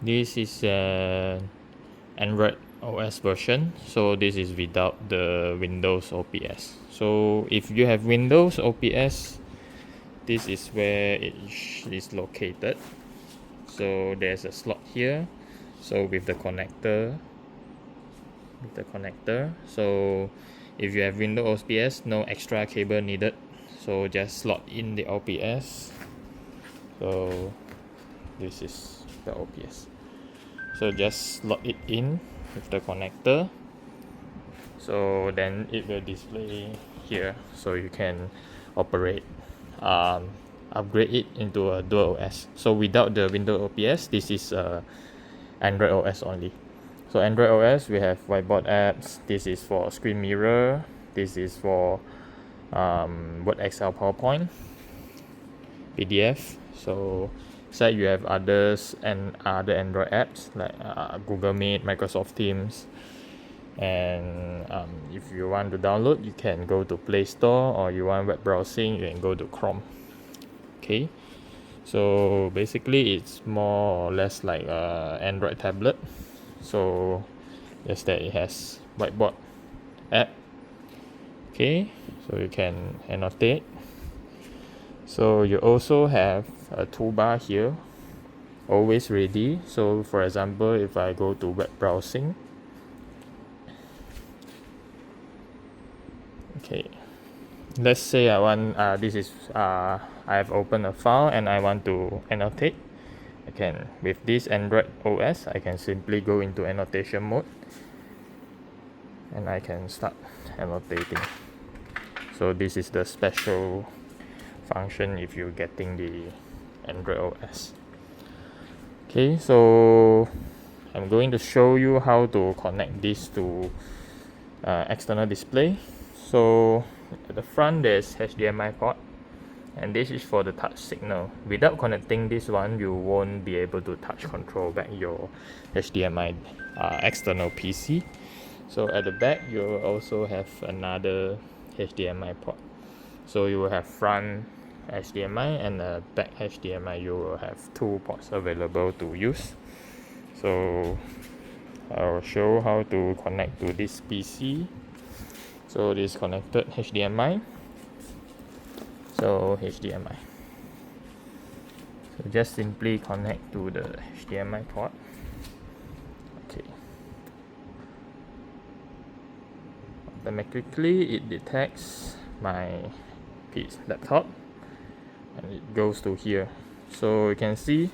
This is an Android OS version, so this is without the Windows OPS. So if you have Windows OPS, this is where it is located. So there's a slot here, so with the connector, so if you have Windows OPS, no extra cable needed, so just slot in the OPS. So this is the OPS, so just slot it in with the connector, so then it will display here, so you can operate, upgrade it into a dual OS. So without the Windows OPS, this is Android OS only. So Android OS, we have whiteboard apps. This is for screen mirror. This is for Word, Excel, PowerPoint, PDF. So side you have others and other Android apps like Google Meet, Microsoft Teams. And if you want to download, you can go to Play Store, or you want web browsing, you can go to Chrome. Okay, so basically it's more or less like a Android tablet. So just that it has whiteboard app. Okay, so you can annotate. So you also have a toolbar here, always ready. So for example, if I go to web browsing, okay, let's say I want I have opened a file and I want to annotate. I can, with this Android OS, I can simply go into annotation mode and I can start annotating. So this is the special function if you're getting the Android OS. Okay, so I'm going to show you how to connect this to external display. So at the front there's HDMI port, and this is for the touch signal. Without connecting this one, you won't be able to touch control back your HDMI external PC. So at the back you will also have another HDMI port. So you will have front HDMI and a back HDMI. You will have two ports available to use. So I'll show how to connect to this PC. So this connected HDMI. So HDMI. So just simply connect to the HDMI port. Okay. Automatically it detects my laptop and it goes to here. So you can see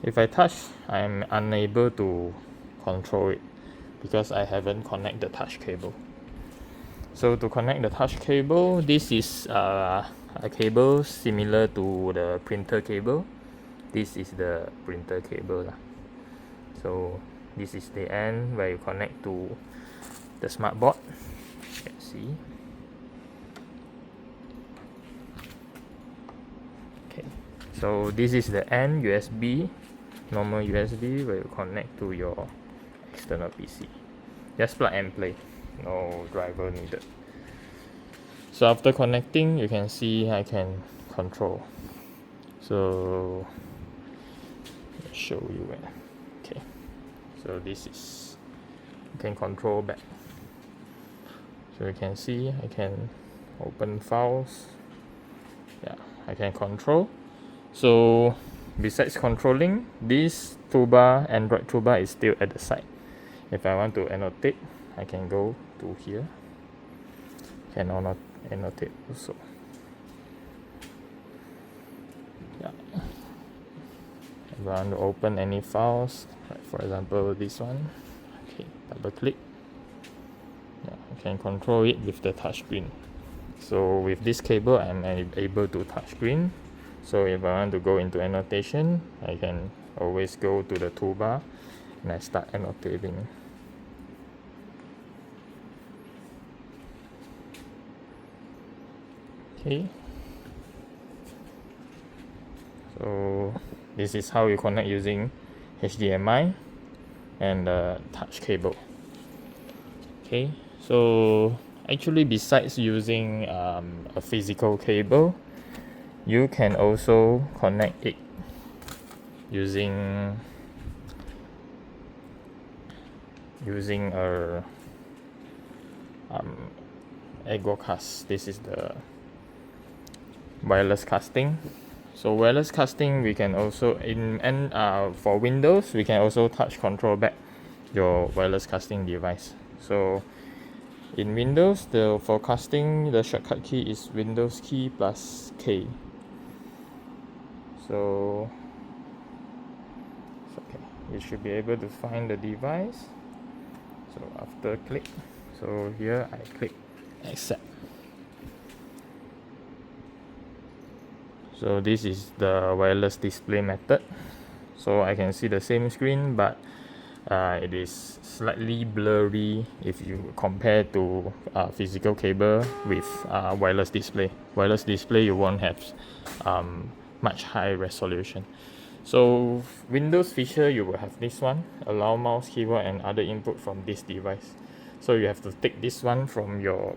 if I touch, I'm unable to control it because I haven't connected the touch cable. So to connect the touch cable, this is a cable similar to the printer cable. This is the printer cable. So this is the end where you connect to the Smartboard. Let's see. Okay, so this is the end USB, normal USB, where you connect to your external PC. Just plug and play, no driver needed. So after connecting, you can see I can control. So let's show you where. Okay, so this is, you can control back. So you can see I can open files. Yeah, I can control. So besides controlling, this toolbar, Android toolbar, is still at the side. If I want to annotate, I can go to here. Can annotate also. Yeah. If I want to open any files, like for example this one, okay, double click. Yeah, I can control it with the touchscreen. So with this cable, I'm able to touchscreen. So if I want to go into annotation, I can always go to the toolbar and I start annotating. Okay, so this is how you connect using HDMI and the touch cable. Okay, so actually besides using a physical cable, you can also connect it using using a Ego cast. This is the wireless casting. So wireless casting, we can also for Windows, we can also touch control back your wireless casting device. So in Windows, for casting, the shortcut key is Windows key plus K. So okay, you should be able to find the device. So after click, so here I click accept. So this is the wireless display method. So I can see the same screen, but it is slightly blurry if you compare to physical cable with wireless display. Wireless display, you won't have much high resolution. So Windows feature, you will have this one, allow mouse, keyboard and other input from this device. So you have to take this one from your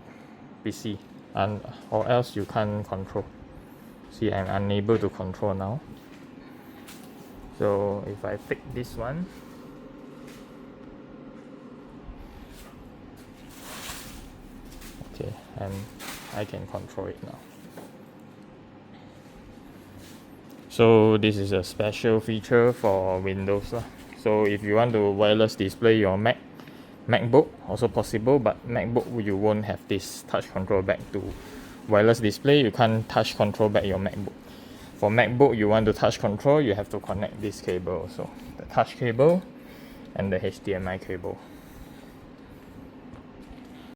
PC, or else you can't control. See, I'm unable to control now. So if I take this one, okay, and I can control it now. So this is a special feature for Windows. So if you want to wireless display your MacBook, also possible, but MacBook you won't have this touch control back to wireless display. You can't touch control back your MacBook. For MacBook, you want to touch control, you have to connect this cable also, the touch cable and the HDMI cable.